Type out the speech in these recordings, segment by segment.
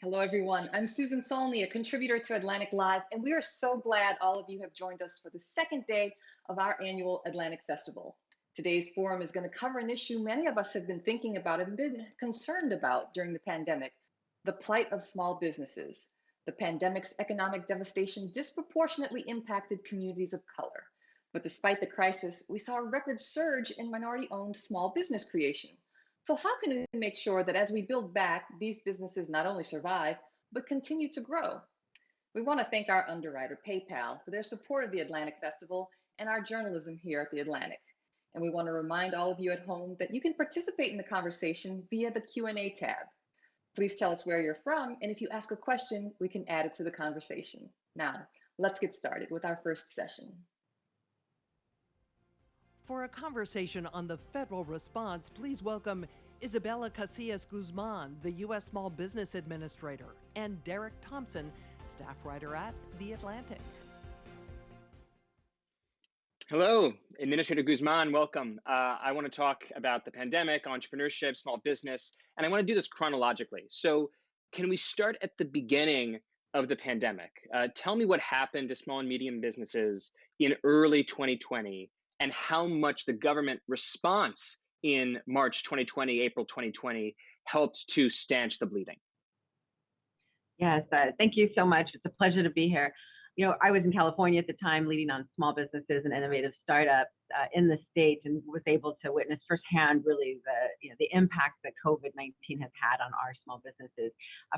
Hello, everyone. I'm Susan Solney, a contributor to Atlantic Live, and we are so glad all of you have joined us for the second day of our annual Atlantic Festival. Today's forum is going to cover an issue many of us have been thinking about and been concerned about during the pandemic, the plight of small businesses. The pandemic's economic devastation disproportionately impacted communities of color. But despite the crisis, we saw a record surge in minority-owned small business creation. So how can we make sure that as we build back, these businesses not only survive, but continue to grow? We want to thank our underwriter, PayPal, for their support of the Atlantic Festival and our journalism here at the Atlantic. And we want to remind all of you at home that you can participate in the conversation via the Q&A tab. Please tell us where you're from, and if you ask a question, we can add it to the conversation. Now, let's get started with our first session. For a conversation on the federal response, please welcome Isabella Casillas Guzman, the U.S. Small Business Administrator, and Derek Thompson, staff writer at The Atlantic. Hello, Administrator Guzman, welcome. I want to talk about the pandemic, entrepreneurship, small business, and I want to do this chronologically. So can we start at the beginning of the pandemic? Tell me what happened to small and medium businesses in early 2020 and how much the government response in March 2020, April 2020 helped to stanch the bleeding. Yes, thank you so much. It's a pleasure to be here. You know, I was in California at the time leading on small businesses and innovative startups in the state, and was able to witness firsthand really the impact that COVID-19 has had on our small businesses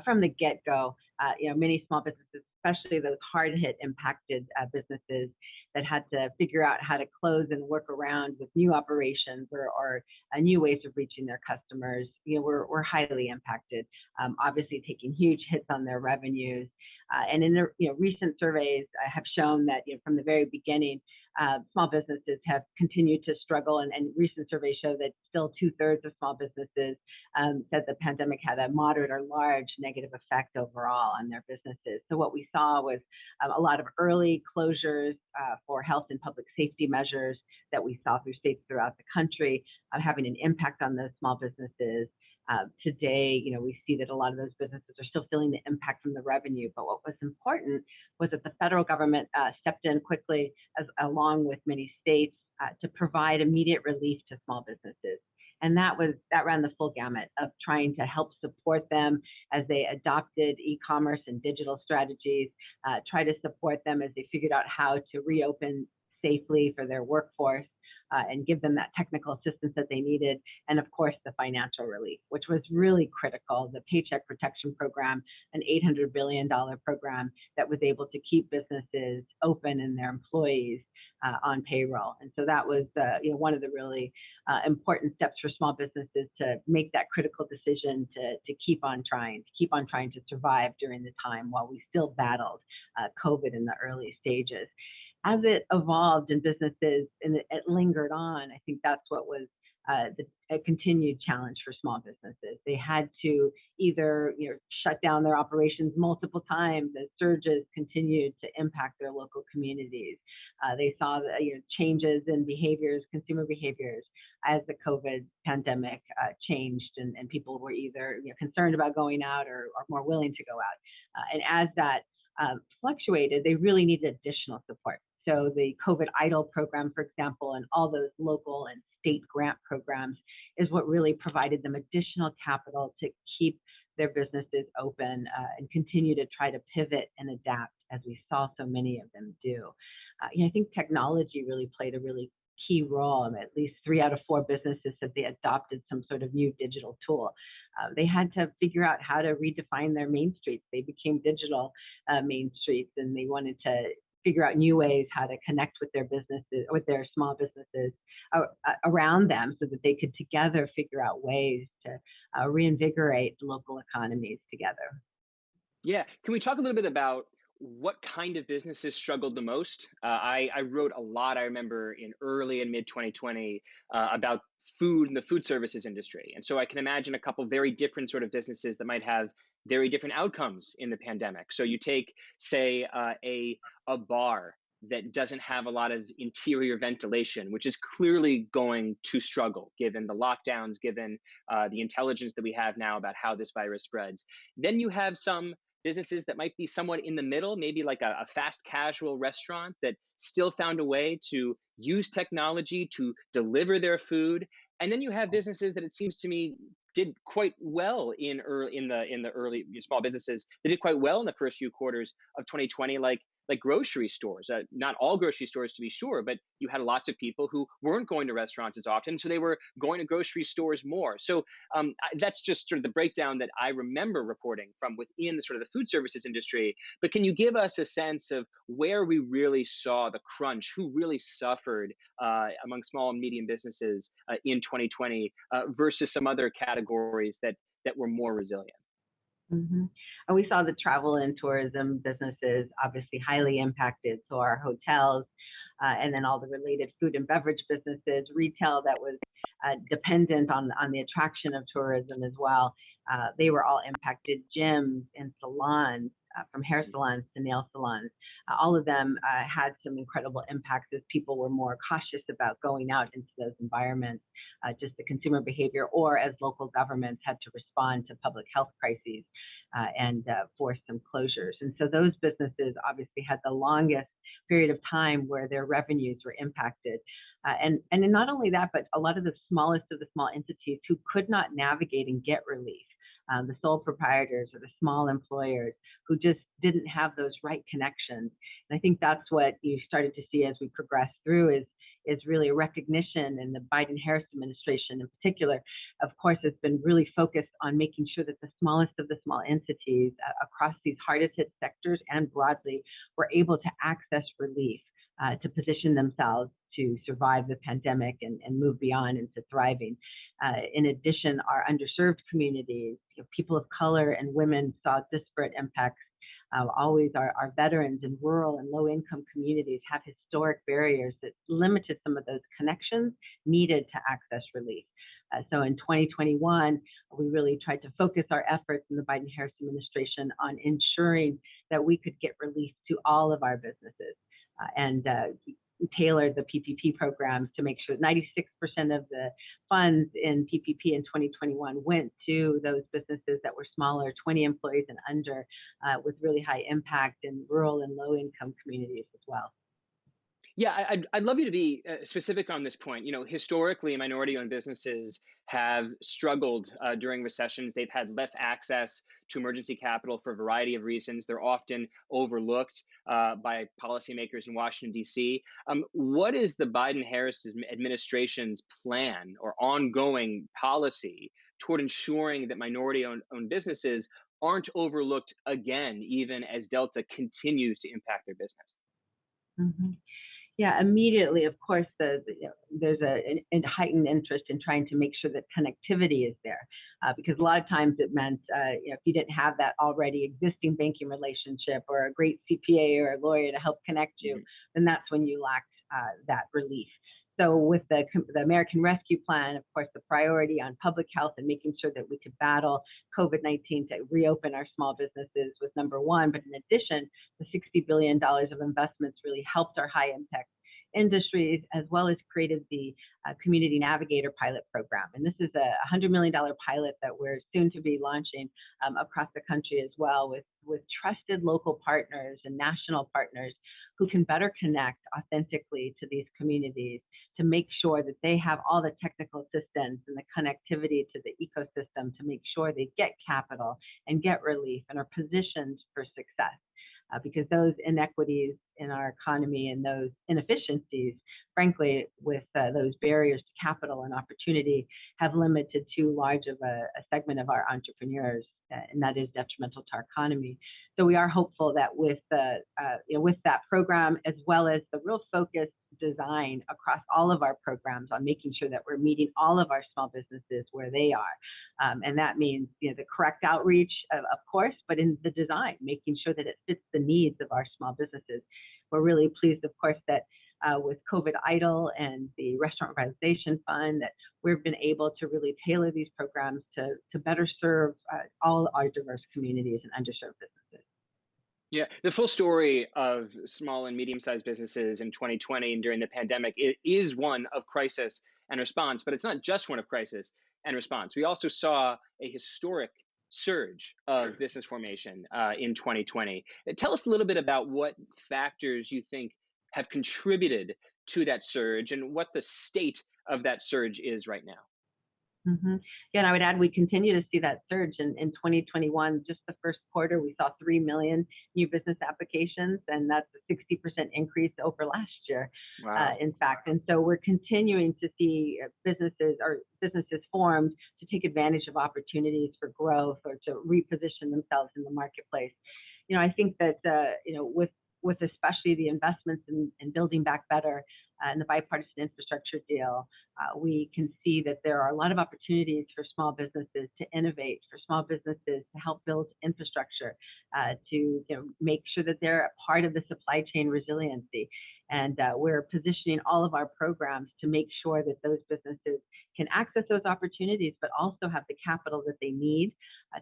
from the get-go. Many small businesses, especially those hard-hit impacted businesses that had to figure out how to close and work around with new operations or new ways of reaching their customers, were highly impacted, obviously taking huge hits on their revenues. And in the recent surveys have shown that from the very beginning, small businesses have continued to struggle, and recent surveys show that still 2/3 of small businesses said the pandemic had a moderate or large negative effect overall on their businesses. So what we saw was a lot of early closures for health and public safety measures that we saw through states throughout the country, having an impact on those small businesses. Today, we see that a lot of those businesses are still feeling the impact from the revenue. But what was important was that the federal government stepped in quickly, along with many states, to provide immediate relief to small businesses. And that ran the full gamut of trying to help support them as they adopted e-commerce and digital strategies, try to support them as they figured out how to reopen safely for their workforce, and give them that technical assistance that they needed, and of course the financial relief, which was really critical. The Paycheck Protection Program, an $800 billion program that was able to keep businesses open and their employees on payroll. And so that was one of the really important steps for small businesses to make that critical decision to keep on trying to survive during the time while we still battled COVID in the early stages. As it evolved in businesses and it lingered on, I think that's what was a continued challenge for small businesses. They had to either shut down their operations multiple times as surges continued to impact their local communities. They saw changes in behaviors, consumer behaviors, as the COVID pandemic changed, and people were either concerned about going out or more willing to go out. And as that fluctuated, they really needed additional support. So the COVID EIDL program, for example, and all those local and state grant programs is what really provided them additional capital to keep their businesses open and continue to try to pivot and adapt, as we saw so many of them do. I think technology really played a really key role. At least 3 out of 4 businesses said they adopted some sort of new digital tool. They had to figure out how to redefine their main streets. They became digital main streets, and they wanted to figure out new ways how to connect with their businesses, with their small businesses around them, so that they could together figure out ways to reinvigorate local economies together. Yeah, can we talk a little bit about what kind of businesses struggled the most? I wrote a lot, I remember, in early and mid 2020 about food and the food services industry. And so I can imagine a couple very different sort of businesses that might have very different outcomes in the pandemic. So you take, say, a bar that doesn't have a lot of interior ventilation, which is clearly going to struggle given the lockdowns, given the intelligence that we have now about how this virus spreads. Then you have some businesses that might be somewhat in the middle, maybe like a fast casual restaurant that still found a way to use technology to deliver their food. And then you have businesses that it seems to me did quite well in the early small businesses. They did quite well in the first few quarters of 2020, like grocery stores. Not all grocery stores, to be sure, but you had lots of people who weren't going to restaurants as often, so they were going to grocery stores more. So that's just sort of the breakdown that I remember reporting from within the sort of the food services industry. But can you give us a sense of where we really saw the crunch, who really suffered among small and medium businesses in 2020 versus some other categories that were more resilient? Mm-hmm. And we saw the travel and tourism businesses obviously highly impacted. So our hotels, and then all the related food and beverage businesses, retail that was dependent on the attraction of tourism as well. They were all impacted. Gyms and salons, from hair salons to nail salons, all of them had some incredible impacts as people were more cautious about going out into those environments, just the consumer behavior, or as local governments had to respond to public health crises and force some closures. And so those businesses obviously had the longest period of time where their revenues were impacted. And not only that, but a lot of the smallest of the small entities who could not navigate and get relief, the sole proprietors or the small employers who just didn't have those right connections. And I think that's what you started to see as we progress through is really a recognition, and the Biden-Harris administration in particular, of course, has been really focused on making sure that the smallest of the small entities across these hardest hit sectors and broadly were able to access relief to position themselves to survive the pandemic and move beyond into thriving. In addition, our underserved communities, people of color and women saw disparate impacts. Always our veterans in rural and low income communities have historic barriers that limited some of those connections needed to access relief. So in 2021, we really tried to focus our efforts in the Biden-Harris administration on ensuring that we could get relief to all of our businesses. And tailored the PPP programs to make sure 96% of the funds in PPP in 2021 went to those businesses that were smaller, 20 employees and under, with really high impact in rural and low income communities as well. Yeah, I'd love you to be specific on this point. You know, historically, minority-owned businesses have struggled during recessions. They've had less access to emergency capital for a variety of reasons. They're often overlooked by policymakers in Washington, D.C. What is the Biden-Harris administration's plan or ongoing policy toward ensuring that minority-owned businesses aren't overlooked again, even as Delta continues to impact their business? Mm-hmm. Yeah, immediately, of course, there's a heightened interest in trying to make sure that connectivity is there, because a lot of times it meant, if you didn't have that already existing banking relationship or a great CPA or a lawyer to help connect you, then that's when you lacked that relief. So with the American Rescue Plan, of course, the priority on public health and making sure that we could battle COVID-19 to reopen our small businesses was number one. But in addition, the $60 billion of investments really helped our high impact industries, as well as created the Community Navigator pilot program. And this is a $100 million pilot that we're soon to be launching across the country as well, with trusted local partners and national partners who can better connect authentically to these communities to make sure that they have all the technical assistance and the connectivity to the ecosystem to make sure they get capital and get relief and are positioned for success. Because those inequities in our economy and those inefficiencies, frankly, with those barriers to capital and opportunity, have limited too large of a segment of our entrepreneurs, and that is detrimental to our economy. So we are hopeful that with that program, as well as the real focused design across all of our programs on making sure that we're meeting all of our small businesses where they are, and that means the correct outreach, of course, but in the design, making sure that it fits the needs of our small businesses. We're really pleased, of course, that with COVID Idle and the Restaurant Revitalization Fund, that we've been able to really tailor these programs to better serve all our diverse communities and underserved businesses. Yeah, the full story of small and medium-sized businesses in 2020 and during the pandemic is one of crisis and response, but it's not just one of crisis and response. We also saw a historic surge of business formation in 2020. Tell us a little bit about what factors you think have contributed to that surge and what the state of that surge is right now. Yeah, and I would add we continue to see that surge in 2021. Just the first quarter, we saw 3 million new business applications, and that's a 60% increase over last year, Wow. in fact. And so we're continuing to see businesses formed to take advantage of opportunities for growth or to reposition themselves in the marketplace. I think that with especially the investments in building back better and the bipartisan infrastructure deal, we can see that there are a lot of opportunities for small businesses to innovate, for small businesses to help build infrastructure, to make sure that they're a part of the supply chain resiliency. And we're positioning all of our programs to make sure that those businesses can access those opportunities, but also have the capital that they need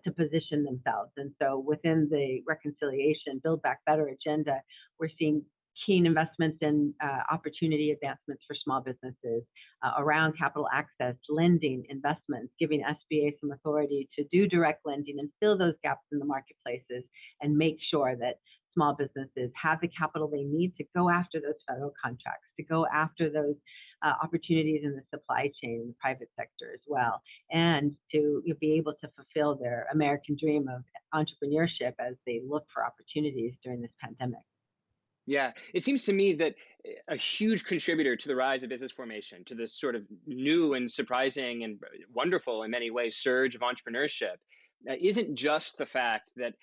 to position themselves. And so within the reconciliation, Build Back Better agenda, we're seeing keen investments in opportunity advancements for small businesses around capital access, lending, investments, giving SBA some authority to do direct lending and fill those gaps in the marketplaces and make sure that small businesses have the capital they need to go after those federal contracts, to go after those opportunities in the supply chain, in the private sector as well, and to be able to fulfill their American dream of entrepreneurship as they look for opportunities during this pandemic. Yeah, it seems to me that a huge contributor to the rise of business formation, to this sort of new and surprising and wonderful in many ways surge of entrepreneurship, isn't just the fact that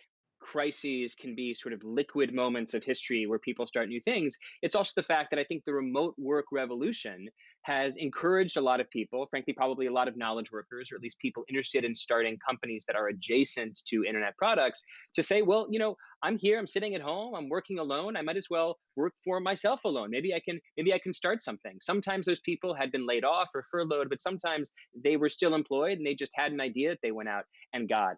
crises can be sort of liquid moments of history where people start new things. It's also the fact that I think the remote work revolution has encouraged a lot of people, frankly, probably a lot of knowledge workers, or at least people interested in starting companies that are adjacent to internet products, to say, well, I'm here, I'm sitting at home, I'm working alone, I might as well work for myself alone. Maybe I can start something. Sometimes those people had been laid off or furloughed, but sometimes they were still employed and they just had an idea that they went out and got.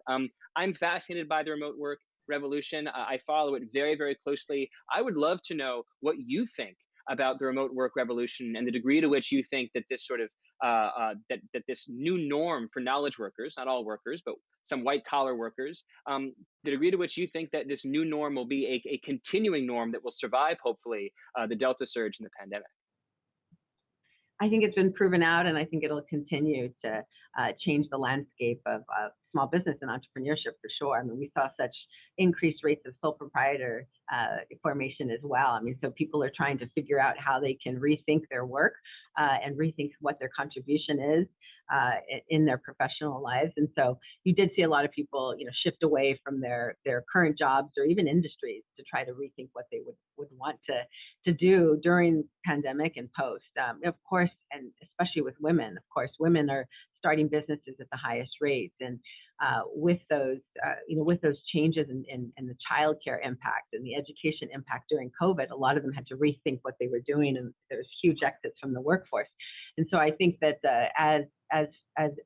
I'm fascinated by the remote work revolution. I follow it very, very closely. I would love to know what you think about the remote work revolution and the degree to which you think that this sort of that this new norm for knowledge workers, not all workers, but some white collar workers, the degree to which you think that this new norm will be a continuing norm that will survive, hopefully, the Delta surge in the pandemic. I think it's been proven out, and I think it'll continue to change the landscape of small business and entrepreneurship for sure. I mean, we saw such increased rates of sole proprietor formation as well. I mean, so people are trying to figure out how they can rethink their work and rethink what their contribution is in their professional lives. And so you did see a lot of people, shift away from their current jobs or even industries to try to rethink what they would want to do during pandemic and post. Of course, and especially with women, of course, women are starting businesses at the highest rates. And with those changes in the childcare impact and the education impact during COVID, a lot of them had to rethink what they were doing, and there's huge exits from the workforce. And so I think that as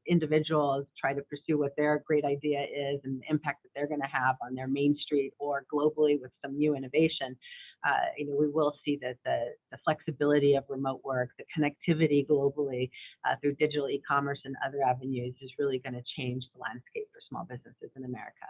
individuals try to pursue what their great idea is and the impact that they're going to have on their main street or globally with some new innovation, we will see that the flexibility of remote work, the connectivity globally through digital e-commerce and other avenues is really going to change the landscape for small businesses in America.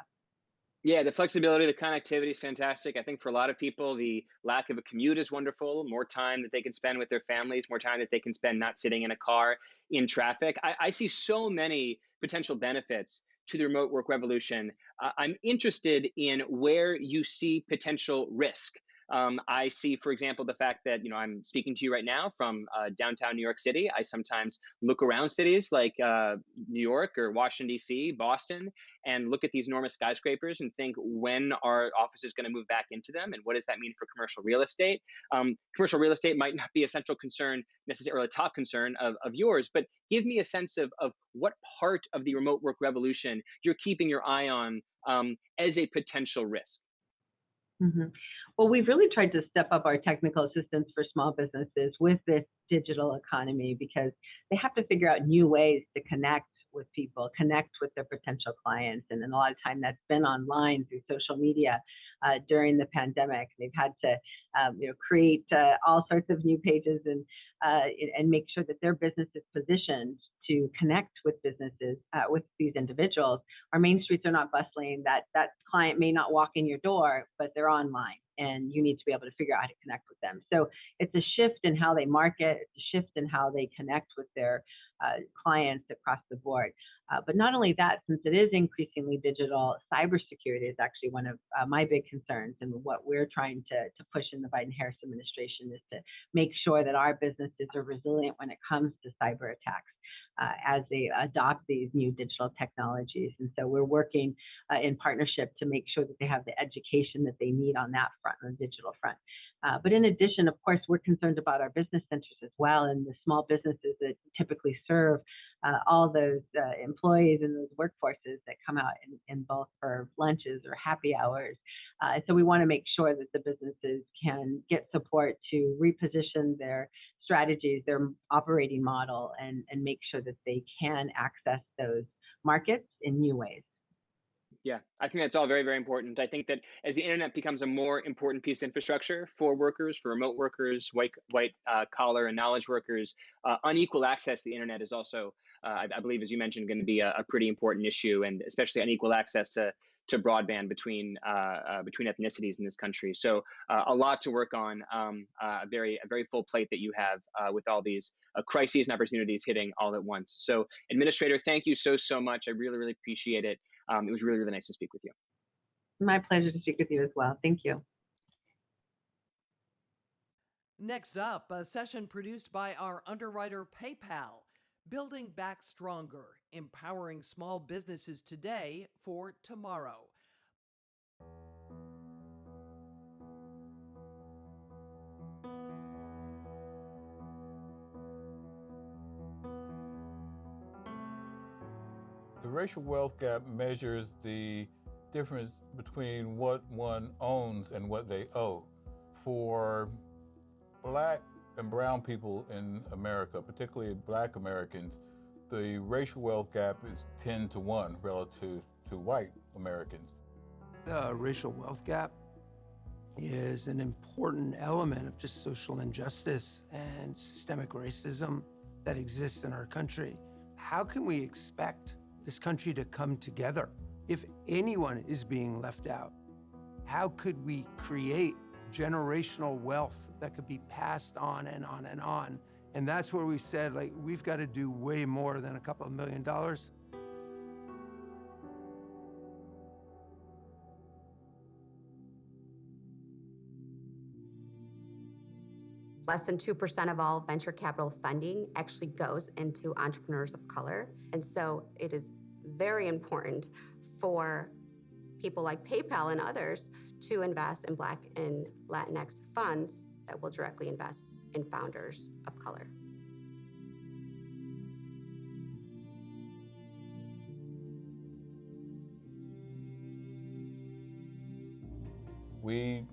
Yeah, the flexibility, the connectivity is fantastic. I think for a lot of people, the lack of a commute is wonderful. More time that they can spend with their families, more time that they can spend not sitting in a car in traffic. I see so many potential benefits to the remote work revolution. I'm interested in where you see potential risk. I see, for example, the fact that I'm speaking to you right now from downtown New York City. I sometimes look around cities like New York or Washington, D.C., Boston, and look at these enormous skyscrapers and think, when are offices going to move back into them, and what does that mean for commercial real estate? Commercial real estate might not be a central concern necessarily, or a top concern of yours, but give me a sense of what part of the remote work revolution you're keeping your eye on as a potential risk. Mm-hmm. Well, we've really tried to step up our technical assistance for small businesses with this digital economy because they have to figure out new ways to connect with people, connect with their potential clients. And then a lot of time that's been online through social media during the pandemic. They've had to create all sorts of new pages and make sure that their business is positioned to connect with businesses, with these individuals. Our main streets are not bustling. That client may not walk in your door, but they're online, and you need to be able to figure out how to connect with them. So it's a shift in how they market, it's a shift in how they connect with their clients across the board. But not only that, since it is increasingly digital, cybersecurity is actually one of my big concerns. And what we're trying to push in the Biden-Harris administration is to make sure that our businesses are resilient when it comes to cyber attacks as they adopt these new digital technologies. And so we're working in partnership to make sure that they have the education that they need on that front, on the digital front. But in addition, of course, we're concerned about our business centers as well, and the small businesses that typically serve all those employees and those workforces that come out in both for lunches or happy hours. So we want to make sure that the businesses can get support to reposition their strategies, their operating model, and make sure that they can access those markets in new ways. Yeah, I think that's all very, very important. I think that as the internet becomes a more important piece of infrastructure for workers, for remote workers, white collar and knowledge workers, unequal access to the internet is also, I believe, as you mentioned, going to be a pretty important issue, and especially unequal access to broadband between ethnicities in this country. So a lot to work on. A very full plate that you have with all these crises and opportunities hitting all at once. So, Administrator, thank you so much. I really, really appreciate it. It was really, really nice to speak with you. My pleasure to speak with you as well. Thank you. Next up, a session produced by our underwriter PayPal, Building Back Stronger, empowering small businesses today for tomorrow. The racial wealth gap measures the difference between what one owns and what they owe. For Black and brown people in America, particularly Black Americans, the racial wealth gap is 10 to 1 relative to white Americans. The racial wealth gap is an important element of just social injustice and systemic racism that exists in our country. How can we expect this country to come together if anyone is being left out? How could we create generational wealth that could be passed on and on and on? And that's where we said, like, we've got to do way more than a couple of $1 million. Less than 2% of all venture capital funding actually goes into entrepreneurs of color. And so it is very important for people like PayPal and others to invest in Black and Latinx funds that will directly invest in founders of color. We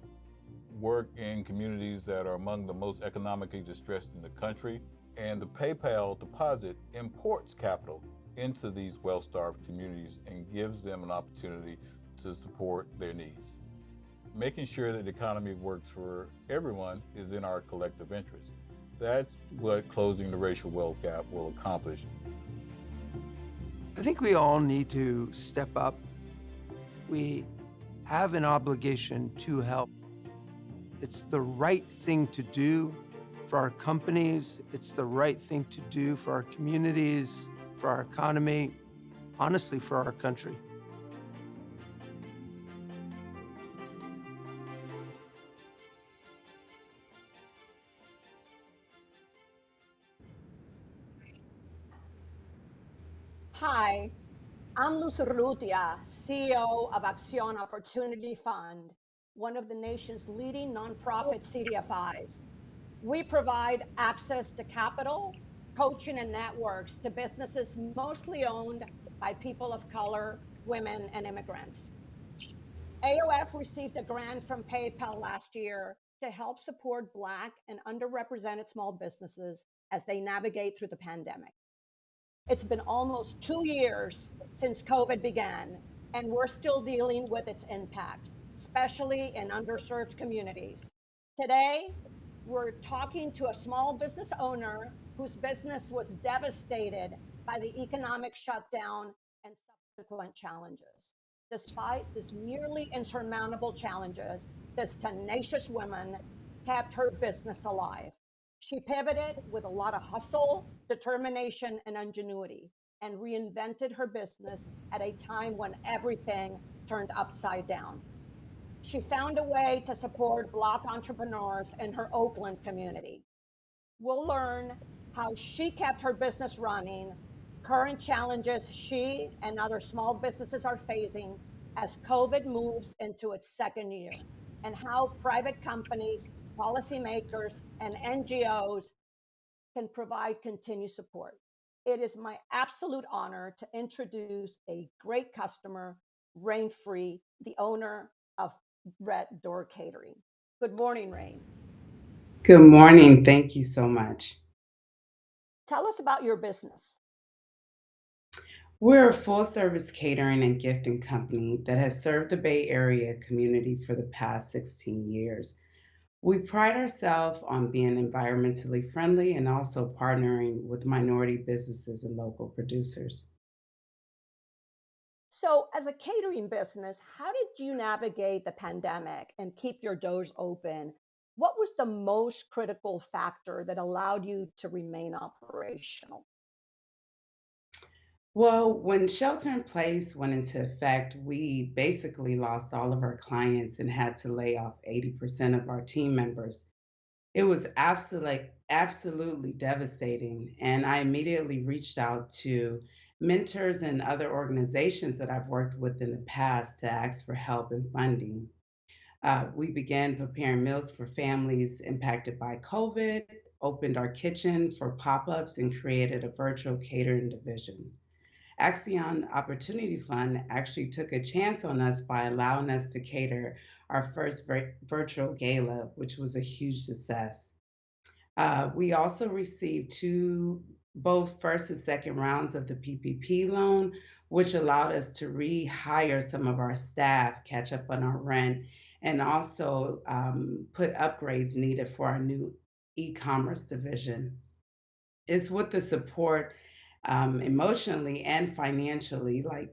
work in communities that are among the most economically distressed in the country, and the PayPal deposit imports capital into these well-starved communities and gives them an opportunity to support their needs. Making sure that the economy works for everyone is in our collective interest. That's what closing the racial wealth gap will accomplish. I think we all need to step up. We have an obligation to help. It's the right thing to do for our companies. It's the right thing to do for our communities, for our economy, honestly, for our country. Hi, I'm Luz Urrutia, CEO of Acción Opportunity Fund, one of the nation's leading nonprofit CDFIs. We provide access to capital, coaching, and networks to businesses mostly owned by people of color, women, and immigrants. AOF received a grant from PayPal last year to help support Black and underrepresented small businesses as they navigate through the pandemic. It's been almost 2 years since COVID began, and we're still dealing with its impacts, especially in underserved communities. Today, we're talking to a small business owner whose business was devastated by the economic shutdown and subsequent challenges. Despite these nearly insurmountable challenges, this tenacious woman kept her business alive. She pivoted with a lot of hustle, determination, and ingenuity, and reinvented her business at a time when everything turned upside down. She found a way to support Black entrepreneurs in her Oakland community. We'll learn how she kept her business running, current challenges she and other small businesses are facing as COVID moves into its second year, and how private companies, policymakers, and NGOs can provide continued support. It is my absolute honor to introduce a great customer, Rain Free, the owner of Red Door Catering. Good morning, Rain. Good morning. Thank you so much. Tell us about your business. We're a full service catering and gifting company that has served the Bay Area community for the past 16 years. We pride ourselves on being environmentally friendly and also partnering with minority businesses and local producers. So, as a catering business, how did you navigate the pandemic and keep your doors open? What was the most critical factor that allowed you to remain operational? Well, when shelter in place went into effect, we basically lost all of our clients and had to lay off 80% of our team members. It was absolutely devastating. And I immediately reached out to mentors and other organizations that I've worked with in the past to ask for help and funding. We began preparing meals for families impacted by COVID, opened our kitchen for pop ups, and created a virtual catering division. Axion Opportunity Fund actually took a chance on us by allowing us to cater our first virtual gala, which was a huge success. We also received both first and second rounds of the PPP loan, which allowed us to rehire some of our staff, catch up on our rent, and also put upgrades needed for our new e-commerce division. It's with the support emotionally and financially, like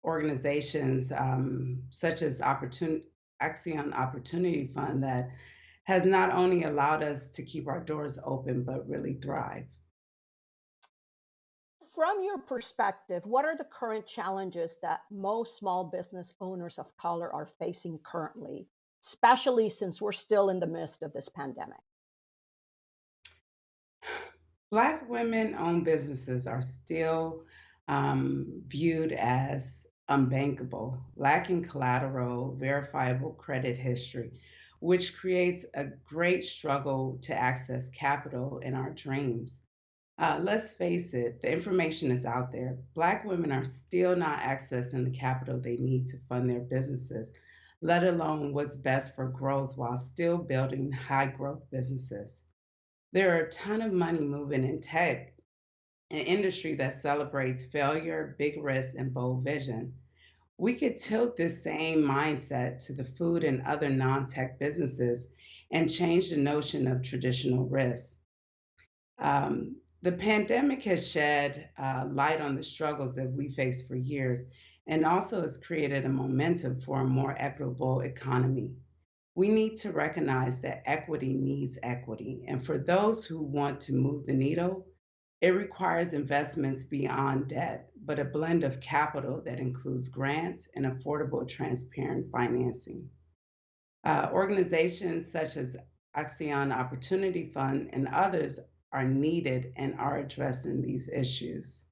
organizations such as Axion Opportunity Fund, that has not only allowed us to keep our doors open, but really thrive. From your perspective, what are the current challenges that most small business owners of color are facing currently, especially since we're still in the midst of this pandemic? Black women owned businesses are still viewed as unbankable, lacking collateral, verifiable credit history, which creates a great struggle to access capital in our dreams. Let's face it, the information is out there. Black women are still not accessing the capital they need to fund their businesses, let alone what's best for growth while still building high growth businesses. There are a ton of money moving in tech, an industry that celebrates failure, big risks, and bold vision. We could tilt this same mindset to the food and other non tech businesses and change the notion of traditional risk. The pandemic has shed light on the struggles that we faced for years and also has created a momentum for a more equitable economy. We need to recognize that equity needs equity. And for those who want to move the needle, it requires investments beyond debt, but a blend of capital that includes grants and affordable, transparent financing. Organizations such as Axion Opportunity Fund and others are needed and are addressing these issues.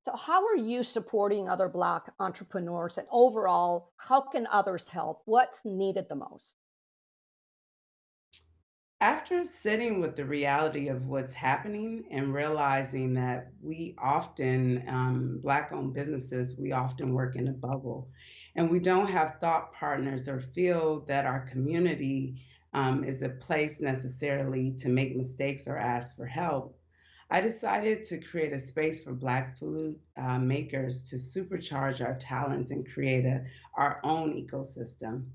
So, how are you supporting other Black entrepreneurs? And overall, how can others help? What's needed the most? After sitting with the reality of what's happening and realizing that Black owned businesses, we often work in a bubble and we don't have thought partners or feel that our community is a place necessarily to make mistakes or ask for help. I decided to create a space for Black food makers to supercharge our talents and create our own ecosystem,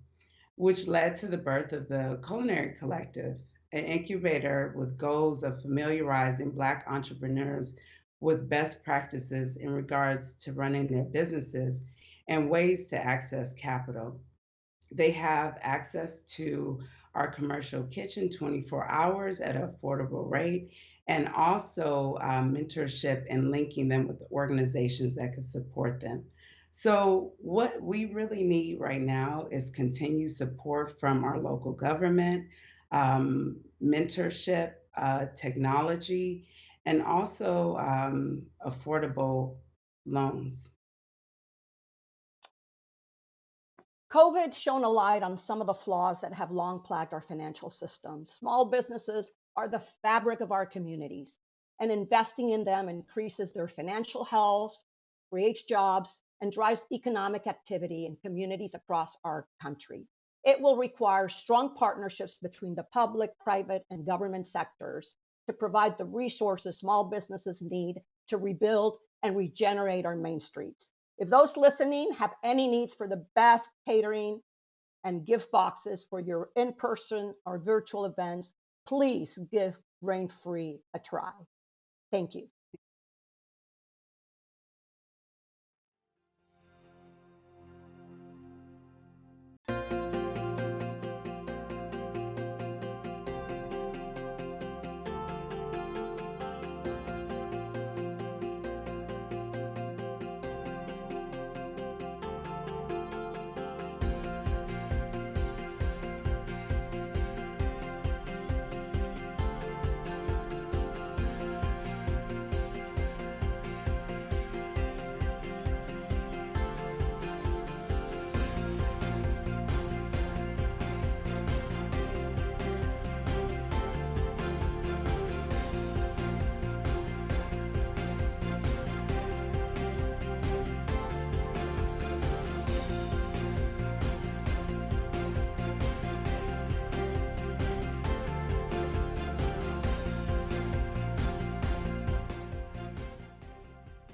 which led to the birth of the Culinary Collective, an incubator with goals of familiarizing Black entrepreneurs with best practices in regards to running their businesses and ways to access capital. They have access to our commercial kitchen 24 hours at an affordable rate, and also mentorship and linking them with organizations that could support them. So, what we really need right now is continued support from our local government, mentorship, technology, and also affordable loans. COVID shone a light on some of the flaws that have long plagued our financial system. Small businesses are the fabric of our communities, and investing in them increases their financial health, creates jobs, and drives economic activity in communities across our country. It will require strong partnerships between the public, private, and government sectors to provide the resources small businesses need to rebuild and regenerate our main streets. If those listening have any needs for the best catering and gift boxes for your in person or virtual events, please give Grain Free a try. Thank you.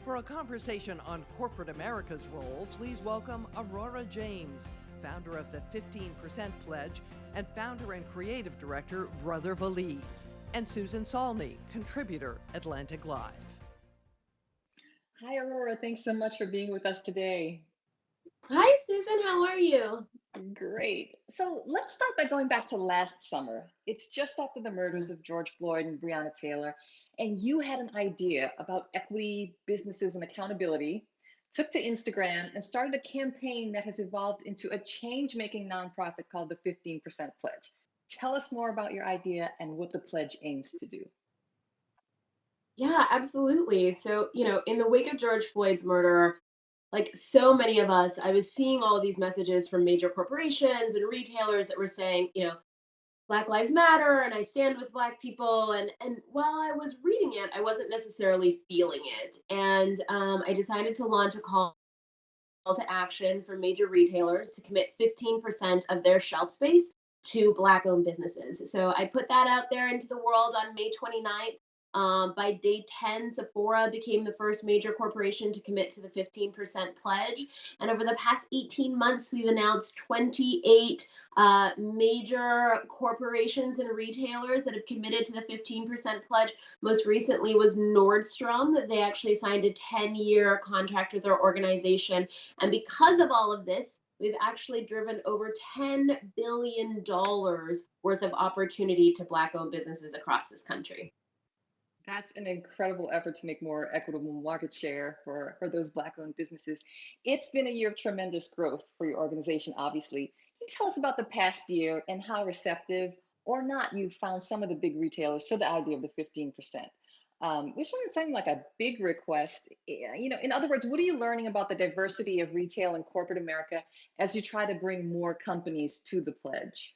For a conversation on corporate America's role, please welcome Aurora James, founder of the 15% Pledge and founder and creative director, Brother Valise, and Susan Salney, contributor, Atlantic Live. Hi, Aurora. Thanks so much for being with us today. Hi, Susan. How are you? Great. So let's start by going back to last summer. It's just after the murders of George Floyd and Breonna Taylor, and you had an idea about equity, businesses, and accountability, took to Instagram and started a campaign that has evolved into a change-making nonprofit called the 15% Pledge. Tell us more about your idea and what the pledge aims to do. Yeah, absolutely. So, in the wake of George Floyd's murder, like so many of us, I was seeing all of these messages from major corporations and retailers that were saying, Black Lives Matter and I stand with Black people. And while I was reading it, I wasn't necessarily feeling it. And I decided to launch a call to action for major retailers to commit 15% of their shelf space to Black owned businesses. So I put that out there into the world on May 29th. By day 10, Sephora became the first major corporation to commit to the 15% pledge. And over the past 18 months, we've announced 28 major corporations and retailers that have committed to the 15% pledge. Most recently was Nordstrom. They actually signed a 10-year contract with our organization. And because of all of this, we've actually driven over $10 billion worth of opportunity to Black-owned businesses across this country. That's an incredible effort to make more equitable market share for those Black-owned businesses. It's been a year of tremendous growth for your organization, obviously. Can you tell us about the past year and how receptive or not you found some of the big retailers to the idea of the 15%? Which doesn't seem like a big request. In other words, what are you learning about the diversity of retail and corporate America as you try to bring more companies to the pledge?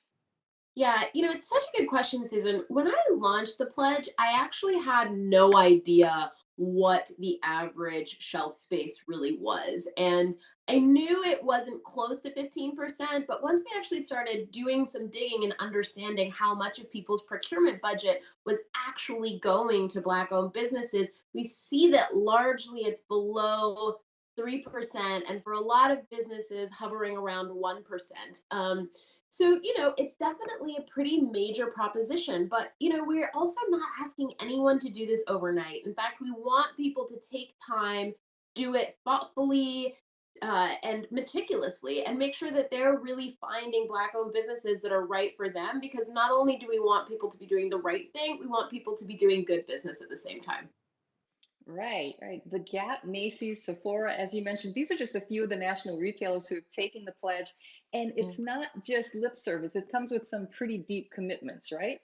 Yeah, it's such a good question, Susan. When I launched the pledge, I actually had no idea what the average shelf space really was. And I knew it wasn't close to 15%, but once we actually started doing some digging and understanding how much of people's procurement budget was actually going to Black owned businesses, we see that largely it's below 3%, and for a lot of businesses hovering around 1%. So, it's definitely a pretty major proposition, but, we're also not asking anyone to do this overnight. In fact, we want people to take time, do it thoughtfully, and meticulously, and make sure that they're really finding Black owned businesses that are right for them, because not only do we want people to be doing the right thing, we want people to be doing good business at the same time. Right, right. The Gap, Macy's, Sephora, as you mentioned, these are just a few of the national retailers who have taken the pledge. And it's not just lip service, it comes with some pretty deep commitments, right?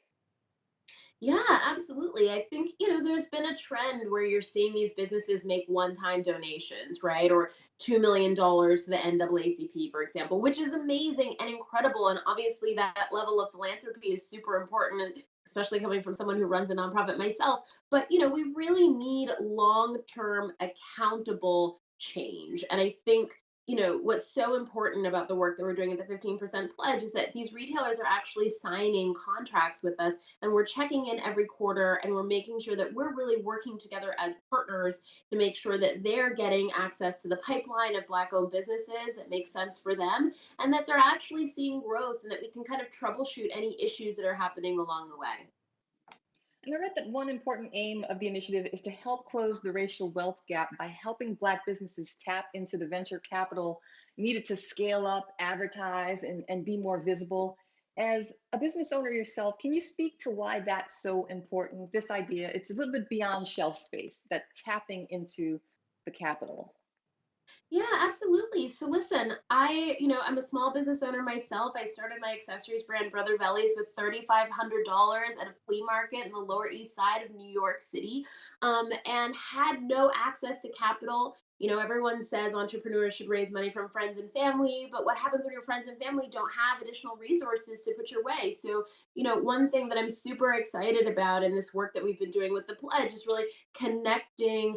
Yeah, absolutely. I think, there's been a trend where you're seeing these businesses make one-time donations, right? Or $2 million to the NAACP, for example, which is amazing and incredible. And obviously, that level of philanthropy is super important, especially coming from someone who runs a nonprofit myself. But, we really need long-term accountable change. And I think, what's so important about the work that we're doing at the 15% pledge is that these retailers are actually signing contracts with us, and we're checking in every quarter, and we're making sure that we're really working together as partners to make sure that they're getting access to the pipeline of Black owned businesses that make sense for them, and that they're actually seeing growth, and that we can kind of troubleshoot any issues that are happening along the way. And I read that one important aim of the initiative is to help close the racial wealth gap by helping Black businesses tap into the venture capital needed to scale up, advertise, and be more visible. As a business owner yourself, can you speak to why that's so important? This idea, it's a little bit beyond shelf space, that tapping into the capital. Yeah, absolutely. So listen, I'm a small business owner myself. I started my accessories brand Brother Vellies with $3,500 at a flea market in the Lower East Side of New York City, and had no access to capital. Everyone says entrepreneurs should raise money from friends and family, but what happens when your friends and family don't have additional resources to put your way? So, one thing that I'm super excited about in this work that we've been doing with the pledge is really connecting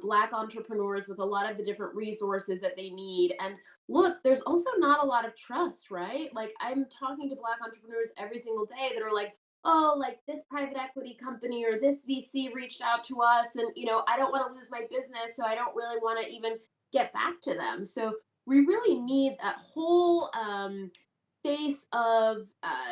Black entrepreneurs with a lot of the different resources that they need. And look, there's also not a lot of trust, right? Like, I'm talking to Black entrepreneurs every single day that are like, oh, like this private equity company or this VC reached out to us, and I don't want to lose my business, so I don't really want to even get back to them. So we really need that whole face of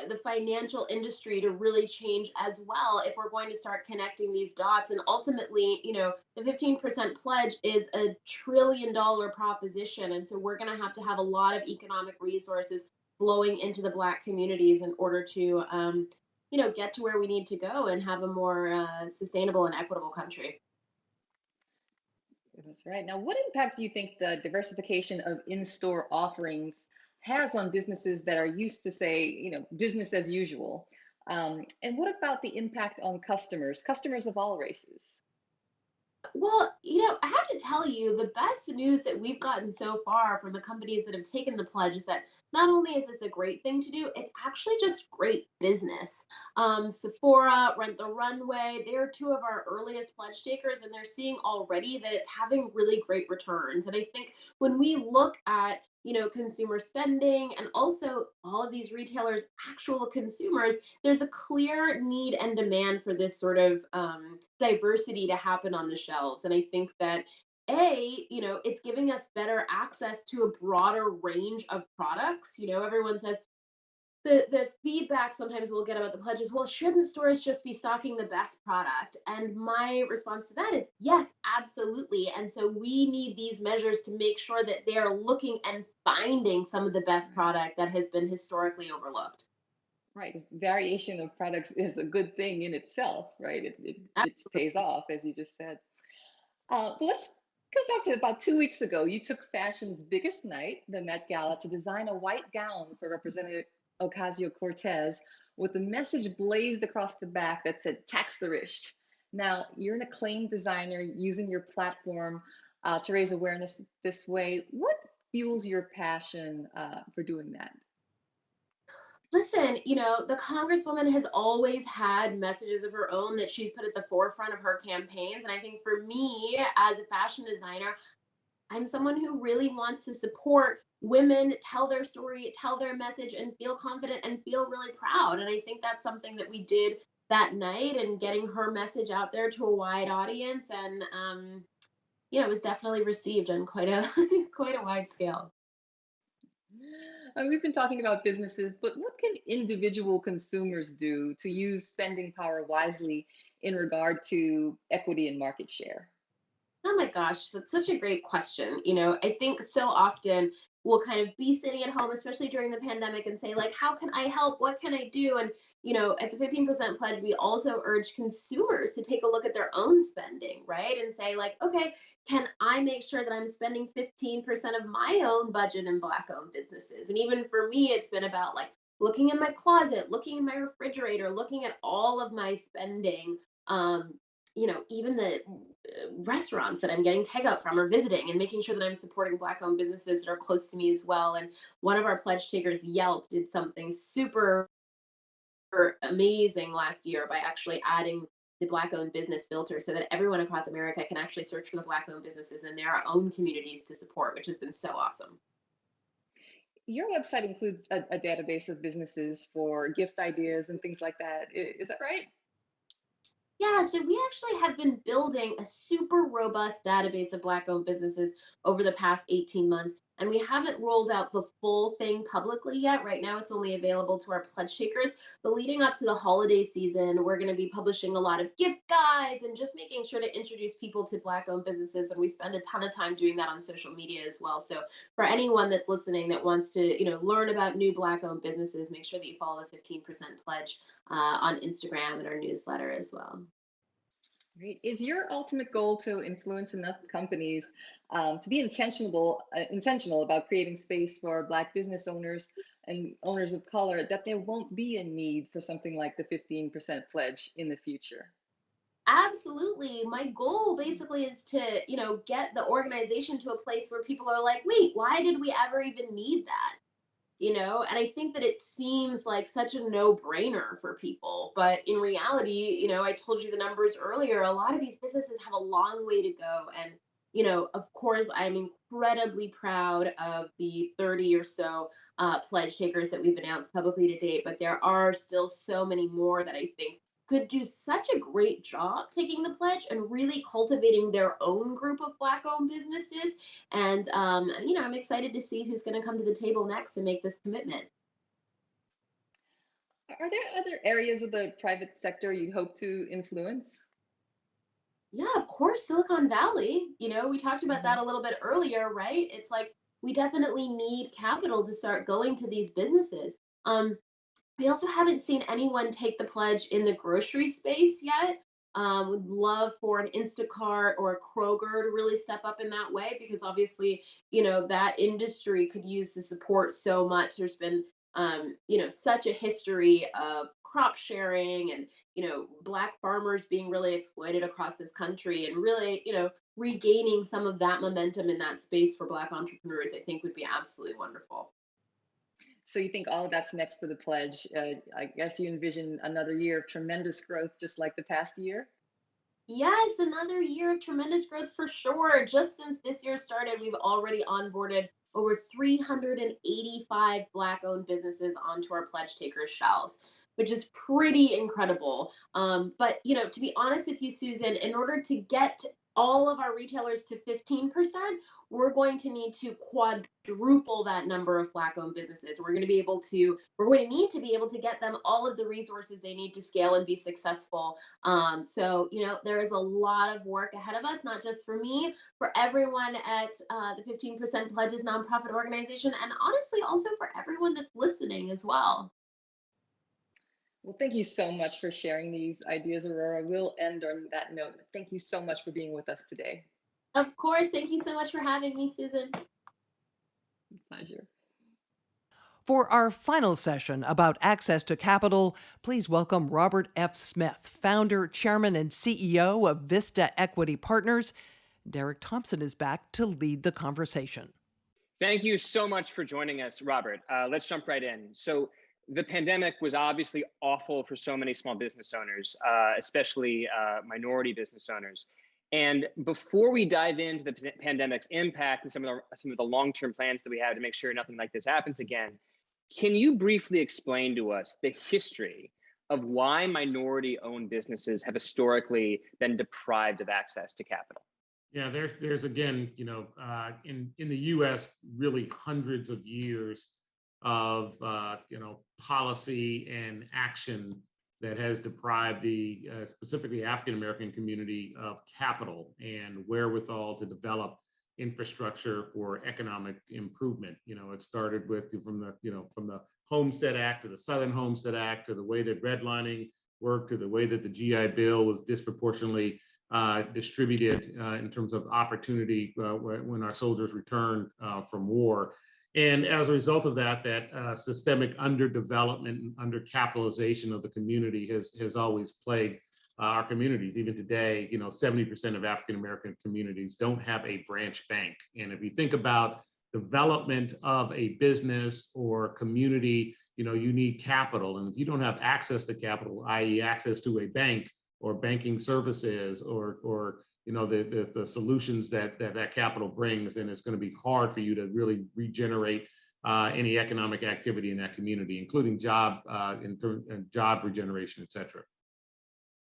the financial industry to really change as well, if we're going to start connecting these dots. And ultimately, the 15% pledge is $1 trillion proposition, and so we're going to have a lot of economic resources flowing into the Black communities in order to get to where we need to go and have a more sustainable and equitable country. That's right. Now, what impact do you think the diversification of in-store offerings has on businesses that are used to, say, business as usual? And what about the impact on customers of all races? Well, I have to tell you, the best news that we've gotten so far from the companies that have taken the pledge is that not only is this a great thing to do, it's actually just great business. Sephora, Rent the Runway, they're two of our earliest pledge takers, and they're seeing already that it's having really great returns. And I think when we look at consumer spending, and also all of these retailers, actual consumers, there's a clear need and demand for this sort of diversity to happen on the shelves. And I think that it's giving us better access to a broader range of products. Everyone says the feedback sometimes we'll get about the pledges, well, shouldn't stores just be stocking the best product? And my response to that is yes, absolutely. And so we need these measures to make sure that they are looking and finding some of the best product that has been historically overlooked. Right, 'cause variation of products is a good thing in itself, right? It pays Absolutely. off, as you just said. But let's go back to about 2 weeks ago. You took fashion's biggest night, the Met Gala, to design a white gown for Representative Ocasio-Cortez with a message blazed across the back that said, "Tax the rich." Now, you're an acclaimed designer using your platform to raise awareness this way. What fuels your passion for doing that? Listen, the Congresswoman has always had messages of her own that she's put at the forefront of her campaigns. And I think for me, as a fashion designer, I'm someone who really wants to support women tell their story, tell their message, and feel confident and feel really proud. And I think that's something that we did that night and getting her message out there to a wide audience. And, it was definitely received on quite a quite a wide scale. We've been talking about businesses, but what can individual consumers do to use spending power wisely in regard to equity and market share? Oh my gosh, that's such a great question. I think so often we'll kind of be sitting at home, especially during the pandemic, and say, like, how can I help? What can I do? And, at the 15% pledge, we also urge consumers to take a look at their own spending, right? And say, like, okay, can I make sure that I'm spending 15% of my own budget in Black owned businesses? And even for me, it's been about like looking in my closet, looking in my refrigerator, looking at all of my spending. Um, even the restaurants that I'm getting takeout from or visiting, and making sure that I'm supporting Black owned businesses that are close to me as well. And one of our pledge takers, Yelp, did something super amazing last year by actually adding the Black owned business filter so that everyone across America can actually search for the Black owned businesses in their own communities to support, which has been so awesome. Your website includes a database of businesses for gift ideas and things like that. Is that right? Yeah, so we actually have been building a super robust database of Black owned businesses over the past 18 months. And we haven't rolled out the full thing publicly yet. Right now, it's only available to our pledge takers. But leading up to the holiday season, we're going to be publishing a lot of gift guides and just making sure to introduce people to Black owned businesses. And we spend a ton of time doing that on social media as well. So for anyone that's listening that wants to, learn about new Black owned businesses, make sure that you follow the 15% pledge on Instagram and our newsletter as well. Great. Is your ultimate goal to influence enough companies to be intentional about creating space for Black business owners and owners of color that there won't be a need for something like the 15% pledge in the future? Absolutely. My goal basically is to, get the organization to a place where people are like, wait, why did we ever even need that? And I think that it seems like such a no-brainer for people, but in reality, I told you the numbers earlier, a lot of these businesses have a long way to go. And of course, I'm incredibly proud of the 30 or so pledge takers that we've announced publicly to date, but there are still so many more that I think could do such a great job taking the pledge and really cultivating their own group of Black owned businesses. And, I'm excited to see who's going to come to the table next to make this commitment. Are there other areas of the private sector you'd hope to influence? Yeah, of course, Silicon Valley. We talked about Mhm. that a little bit earlier, right? It's like we definitely need capital to start going to these businesses. We also haven't seen anyone take the pledge in the grocery space yet. Would love for an Instacart or a Kroger to really step up in that way because obviously, that industry could use the support so much. There's been, such a history of crop sharing and, Black farmers being really exploited across this country and really, regaining some of that momentum in that space for Black entrepreneurs, I think would be absolutely wonderful. So you think all of that's next for the pledge? I guess you envision another year of tremendous growth, just like the past year. Yes, another year of tremendous growth for sure. Just since this year started, we've already onboarded over 385 Black owned businesses onto our pledge takers shelves, which is pretty incredible. But, to be honest with you, Susan, in order to get all of our retailers to 15%, we're going to need to quadruple that number of Black owned businesses. We're going to need to be able to get them all of the resources they need to scale and be successful. So, there is a lot of work ahead of us, not just for me, for everyone at the 15% Pledges nonprofit organization, and honestly, also for everyone that's listening as well. Well, thank you so much for sharing these ideas, Aurora. We'll end on that note. Thank you so much for being with us today. Of course. Thank you so much for having me, Susan. Pleasure. For our final session about access to capital, please welcome Robert F. Smith, founder, chairman, and CEO of Vista Equity Partners. Derek Thompson is back to lead the conversation. Thank you so much for joining us, Robert. Let's jump right in. So the pandemic was obviously awful for so many small business owners, especially minority business owners. And before we dive into the pandemic's impact and some of the long-term plans that we have to make sure nothing like this happens again, can you briefly explain to us the history of why minority-owned businesses have historically been deprived of access to capital? Yeah, there's again, in the U.S., really hundreds of years of policy and action that has deprived the specifically African American community of capital and wherewithal to develop infrastructure for economic improvement. It started with from the Homestead Act to the Southern Homestead Act to the way that redlining worked to the way that the GI Bill was disproportionately distributed in terms of opportunity when our soldiers returned from war. And as a result of that systemic underdevelopment and undercapitalization of the community has always plagued our communities. Even today, 70% of African American communities don't have a branch bank. And if you think about development of a business or community, you need capital. And if you don't have access to capital, i.e. access to a bank or banking services or the solutions that capital brings, then it's going to be hard for you to really regenerate any economic activity in that community, including job regeneration, et cetera.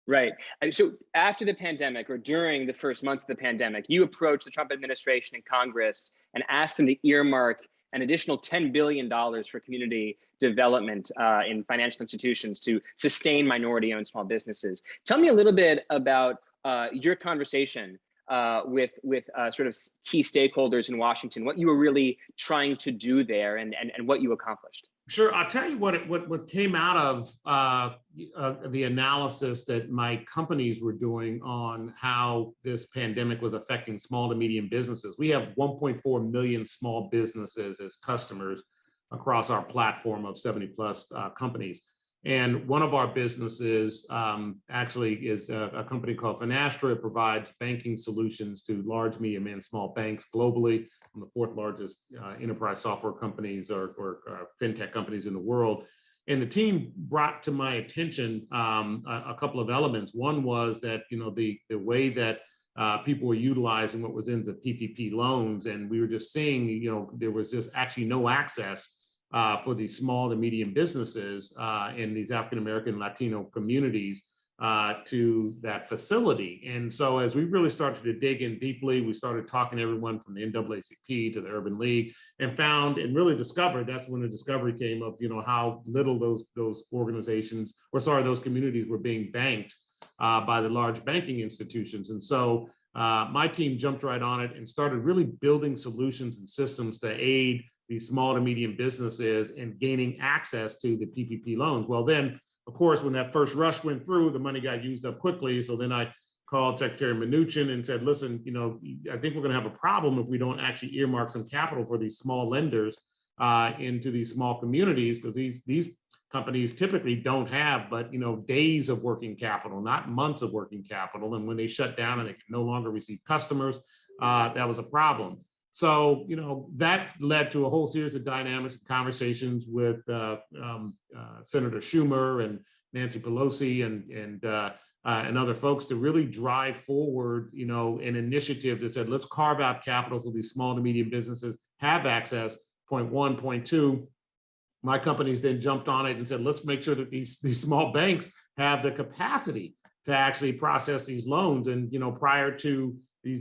Right. So after the pandemic or during the first months of the pandemic, you approached the Trump administration and Congress and asked them to earmark an additional $10 billion for community development in financial institutions to sustain minority-owned small businesses. Tell me a little bit about your conversation with sort of key stakeholders in Washington, what you were really trying to do there and what you accomplished. Sure. I'll tell you what came out of the analysis that my companies were doing on how this pandemic was affecting small to medium businesses. We have 1.4 million small businesses as customers across our platform of 70 plus companies. And one of our businesses actually is a company called Finastra. It provides banking solutions to large, medium, and small banks globally, one of the fourth largest enterprise software companies or fintech companies in the world. And the team brought to my attention a couple of elements. One was that the way that people were utilizing what was in the PPP loans, and we were just seeing there was just actually no access for these small to medium businesses in these African American Latino communities to that facility. And so as we really started to dig in deeply, we started talking to everyone from the NAACP to the Urban League and found and really discovered, that's when the discovery came of how little those organizations, those communities were being banked by the large banking institutions. And so my team jumped right on it and started really building solutions and systems to aid these small to medium businesses and gaining access to the PPP loans. Well, then, of course, when that first rush went through, the money got used up quickly. So then I called Secretary Mnuchin and said, listen, I think we're going to have a problem if we don't actually earmark some capital for these small lenders into these small communities, because these companies typically don't have but days of working capital, not months of working capital. And when they shut down and they can no longer receive customers, that was a problem. So, that led to a whole series of dynamics and conversations with Senator Schumer and Nancy Pelosi and other folks to really drive forward, an initiative that said, let's carve out capital so these small to medium businesses have access. Point one. Point two, my companies then jumped on it and said, let's make sure that these small banks have the capacity to actually process these loans. And, prior to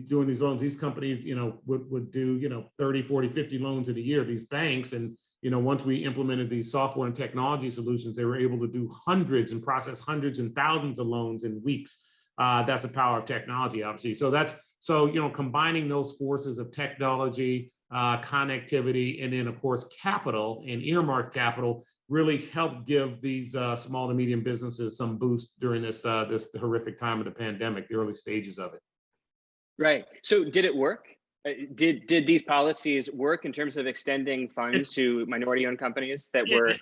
doing these loans, these companies, would do, 30, 40, 50 loans in a year, these banks. And, once we implemented these software and technology solutions, they were able to do hundreds and process hundreds and thousands of loans in weeks. That's the power of technology, obviously. So combining those forces of technology, connectivity, and then of course, capital and earmarked capital really helped give these small to medium businesses some boost during this horrific time of the pandemic, the early stages of it. Right. So did it work? Did these policies work in terms of extending funds to minority-owned companies that were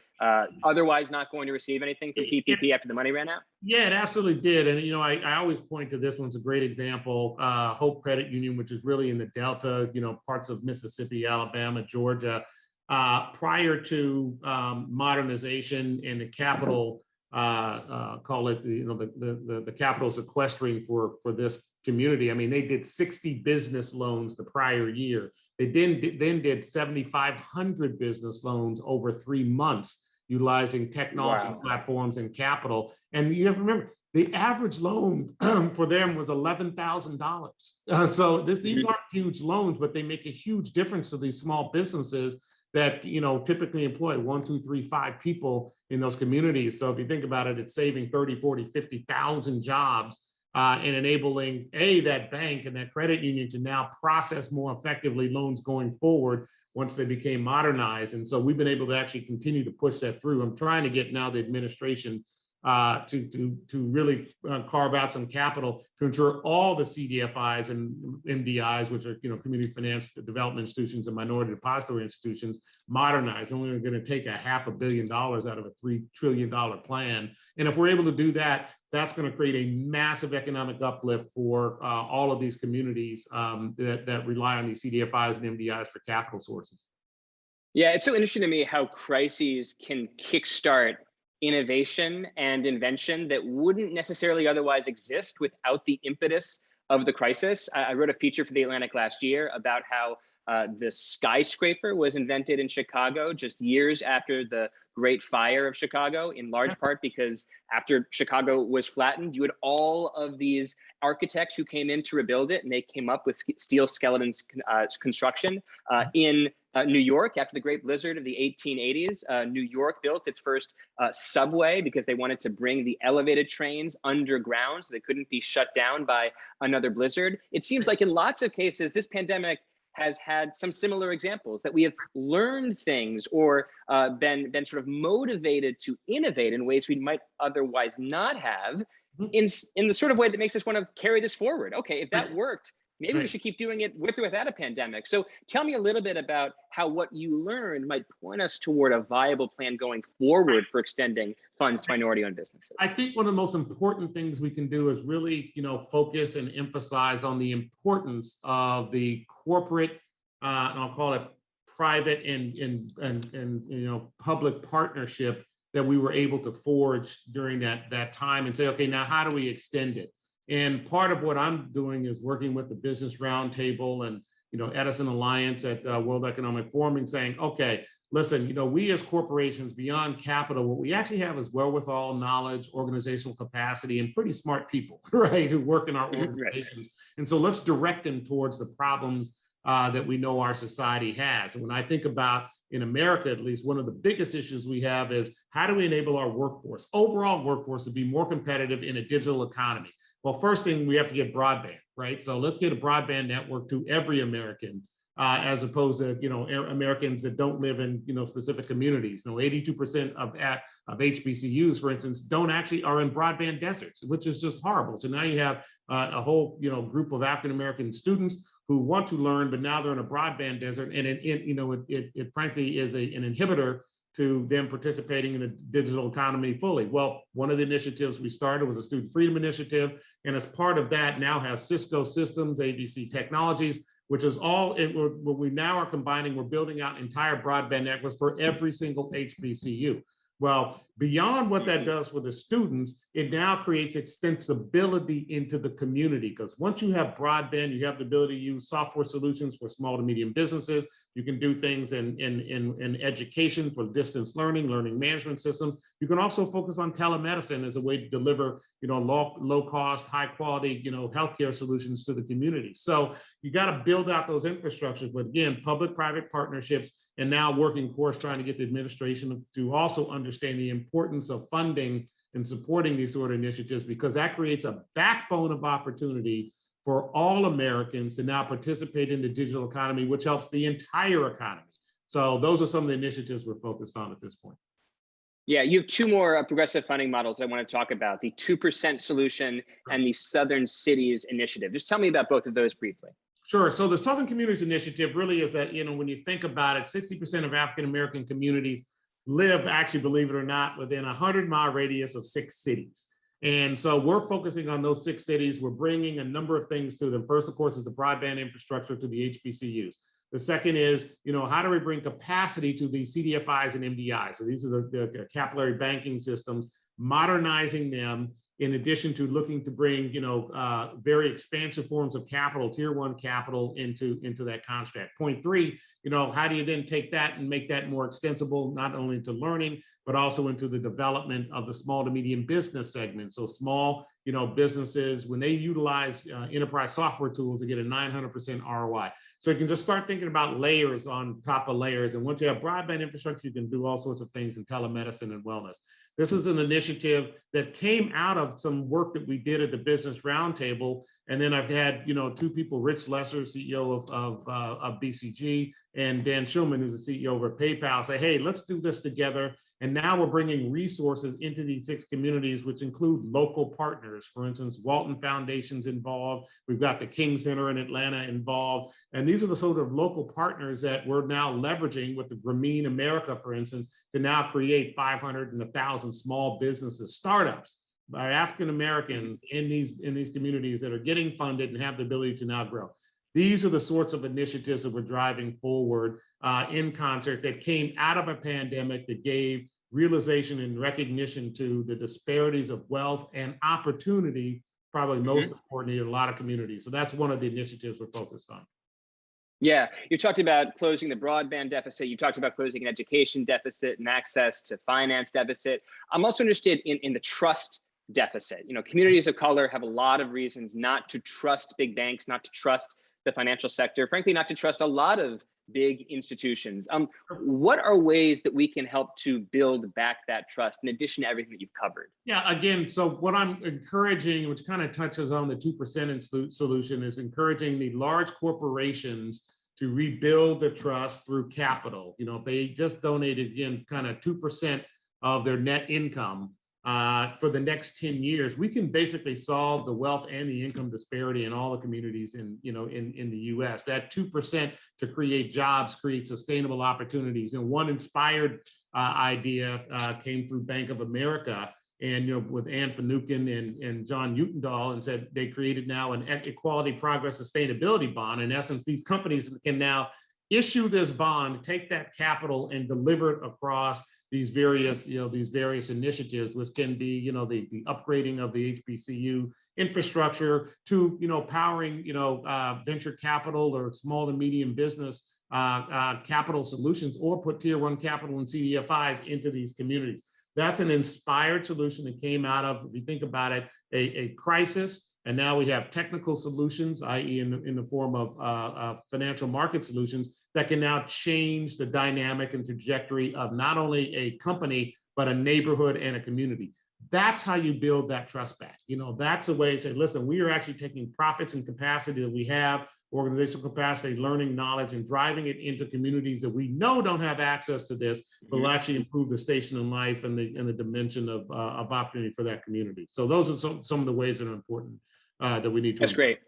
otherwise not going to receive anything from PPP after the money ran out? Yeah, it absolutely did. And, I always point to this one's a great example. Hope Credit Union, which is really in the Delta, parts of Mississippi, Alabama, Georgia. prior to modernization and the capital, call it, the capital sequestering for this community. I mean, they did 60 business loans the prior year. They then did 7,500 business loans over 3 months, utilizing technology platforms and capital. And you have to remember, the average loan for them was $11,000. So these aren't huge loans, but they make a huge difference to these small businesses that typically employ 1, 2, 3, 5 people in those communities. So if you think about it, it's saving 30, 40, 50,000 jobs and enabling that bank and that credit union to now process more effectively loans going forward once they became modernized. And so we've been able to actually continue to push that through. I'm trying to get now the administration to really carve out some capital to ensure all the CDFIs and MDIs, which are community finance development institutions and minority depository institutions, modernize. Only going to take $500 million out of a $3 trillion plan. And if we're able to do that, that's going to create a massive economic uplift for all of these communities that rely on these CDFIs and MDIs for capital sources. Yeah, it's so interesting to me how crises can kickstart innovation and invention that wouldn't necessarily otherwise exist without the impetus of the crisis. I wrote a feature for The Atlantic last year about how the skyscraper was invented in Chicago just years after the Great Fire of Chicago, in large part because after Chicago was flattened, you had all of these architects who came in to rebuild it, and they came up with steel skeletons construction in New York. After the Great Blizzard of the 1880s, New York built its first subway because they wanted to bring the elevated trains underground so they couldn't be shut down by another blizzard. It seems like in lots of cases, this pandemic has had some similar examples that we have learned things or been sort of motivated to innovate in ways we might otherwise not have, in the sort of way that makes us want to carry this forward. Okay, if that worked, maybe we should keep doing it with or without a pandemic. So tell me a little bit about how what you learned might point us toward a viable plan going forward for extending funds to minority-owned businesses. I think one of the most important things we can do is really, focus and emphasize on the importance of the corporate, and I'll call it private and public partnership that we were able to forge during that time, and say, okay, now how do we extend it? And part of what I'm doing is working with the Business Roundtable and Edison Alliance at World Economic Forum and saying, okay, listen, we as corporations beyond capital, what we actually have is wherewithal, knowledge, organizational capacity, and pretty smart people, right, who work in our organizations. And so let's direct them towards the problems that we know our society has. And when I think about, in America, at least, one of the biggest issues we have is how do we enable our workforce, overall workforce, to be more competitive in a digital economy? Well, first thing, we have to get broadband, right? So let's get a broadband network to every American, as opposed to Americans that don't live in specific communities. 82% of HBCUs, for instance, are in broadband deserts, which is just horrible. So now you have a whole group of African American students who want to learn, but now they're in a broadband desert, and it frankly is an inhibitor to them participating in the digital economy fully. Well, one of the initiatives we started was a Student Freedom Initiative, and as part of that, now have Cisco Systems, ABC Technologies, which is all, what we now are combining, we're building out entire broadband networks for every single HBCU. Well, beyond what that does for the students, it now creates extensibility into the community, because once you have broadband, you have the ability to use software solutions for small to medium businesses. You can do things in education for distance learning management systems. You can also focus on telemedicine as a way to deliver, low cost, high quality, healthcare solutions to the community. So you got to build out those infrastructures, but again, public-private partnerships, and now working, of course, trying to get the administration to also understand the importance of funding and supporting these sort of initiatives, because that creates a backbone of opportunity for all Americans to now participate in the digital economy, which helps the entire economy. So those are some of the initiatives we're focused on at this point. Yeah, you have two more progressive funding models I want to talk about, the 2% solution and the Southern Cities Initiative. Just tell me about both of those briefly. Sure. So the Southern Communities Initiative really is that, when you think about it, 60% of African-American communities live, actually, believe it or not, within a 100-mile radius of 6 cities. And so we're focusing on those 6 cities. We're bringing a number of things to them. First, of course, is the broadband infrastructure to the HBCUs. The second is, how do we bring capacity to the CDFIs and MDIs? So these are the capillary banking systems, modernizing them, in addition to looking to bring, very expansive forms of capital, tier one capital into that construct. Point three, how do you then take that and make that more extensible, not only to learning, but also into the development of the small to medium business segment. So small, businesses, when they utilize enterprise software tools, they get a 900% ROI. So you can just start thinking about layers on top of layers. And once you have broadband infrastructure, you can do all sorts of things in telemedicine and wellness. This is an initiative that came out of some work that we did at the Business Roundtable. And then I've had, two people, Rich Lesser, CEO of BCG, and Dan Schulman, who's the CEO of PayPal, say, hey, let's do this together. And now we're bringing resources into these 6 communities, which include local partners. For instance, Walton Foundation's involved. We've got the King Center in Atlanta involved. And these are the sort of local partners that we're now leveraging with the Grameen America, for instance, to now create 500 and 1,000 small businesses, startups by African Americans in these communities that are getting funded and have the ability to now grow. These are the sorts of initiatives that we're driving forward in concert that came out of a pandemic that gave realization and recognition to the disparities of wealth and opportunity, probably most importantly in a lot of communities. So that's one of the initiatives we're focused on. Yeah, you talked about closing the broadband deficit. You talked about closing an education deficit and access to finance deficit. I'm also interested in the trust deficit. Communities of color have a lot of reasons not to trust big banks, not to trust the financial sector, frankly, not to trust a lot of big institutions. What are ways that we can help to build back that trust in addition to everything that you've covered? Yeah, again, so what I'm encouraging, which kind of touches on the 2% solution, is encouraging the large corporations to rebuild the trust through capital. If they just donated, again, kind of 2% of their net income for the next 10 years, we can basically solve the wealth and the income disparity in all the communities in the US. That 2% to create jobs, create sustainable opportunities. One inspired idea came through Bank of America, and with Ann Finucane and John Utendahl, and said they created now an Equality Progress Sustainability Bond. In essence, these companies can now issue this bond, take that capital and deliver it across these various initiatives, which can be, the upgrading of the HBCU infrastructure to, powering, venture capital or small to medium business capital solutions, or put tier one capital and CDFIs into these communities. That's an inspired solution that came out of, if you think about it, a crisis. And now we have technical solutions, i.e. in the form of financial market solutions, that can now change the dynamic and trajectory of not only a company, but a neighborhood and a community. That's how you build that trust back. That's a way to say, listen, we are actually taking profits and capacity that we have, organizational capacity, learning, knowledge, and driving it into communities that we know don't have access to this, but will actually improve the station in life and the dimension of opportunity for that community. So those are some of the ways that are important that we need to. That's great.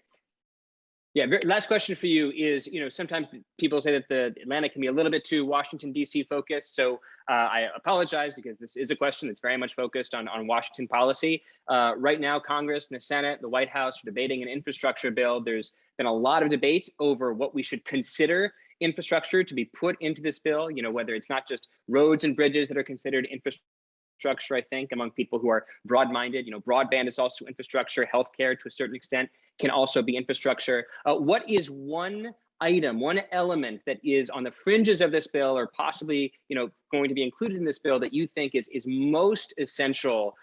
Yeah, last question for you is, sometimes people say that the Atlantic can be a little bit too Washington, D.C. focused. So I apologize, because this is a question that's very much focused on Washington policy. Right now, Congress and the Senate, the White House are debating an infrastructure bill. There's been a lot of debate over what we should consider infrastructure to be put into this bill, whether it's not just roads and bridges that are considered infrastructure, I think, among people who are broad-minded. Broadband is also infrastructure. Healthcare, to a certain extent, can also be infrastructure. What is one item, one element that is on the fringes of this bill, or possibly, going to be included in this bill, that you think is most essential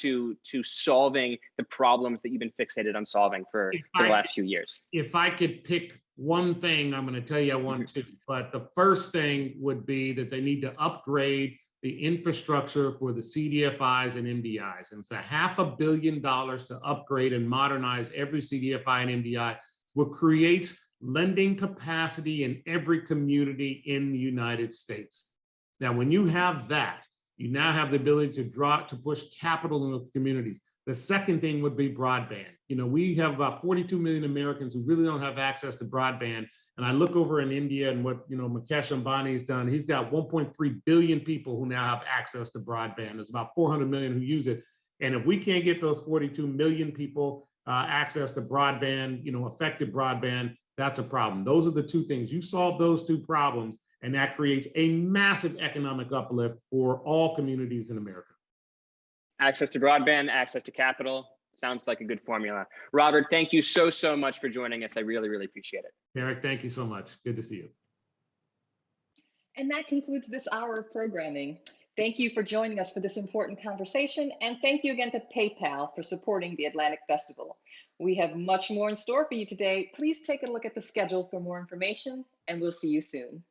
to solving the problems that you've been fixated on solving for the last few years? If I could pick one thing, I'm going to tell you I want to, but the first thing would be that they need to upgrade the infrastructure for the CDFIs and MDIs. And it's $500 million to upgrade and modernize every CDFI and MDI, what creates lending capacity in every community in the United States. Now, when you have that, you now have the ability to push capital into communities. The second thing would be broadband. We have about 42 million Americans who really don't have access to broadband. And I look over in India and what Mukesh Ambani's done. He's got 1.3 billion people who now have access to broadband. There's about 400 million who use it. And if we can't get those 42 million people access to broadband, effective broadband, that's a problem. Those are the two things. You solve those two problems, and that creates a massive economic uplift for all communities in America. Access to broadband, access to capital. Sounds like a good formula. Robert, thank you so, so much for joining us. I really, really appreciate it. Derek, thank you so much. Good to see you. And that concludes this hour of programming. Thank you for joining us for this important conversation. And thank you again to PayPal for supporting the Atlantic Festival. We have much more in store for you today. Please take a look at the schedule for more information, and we'll see you soon.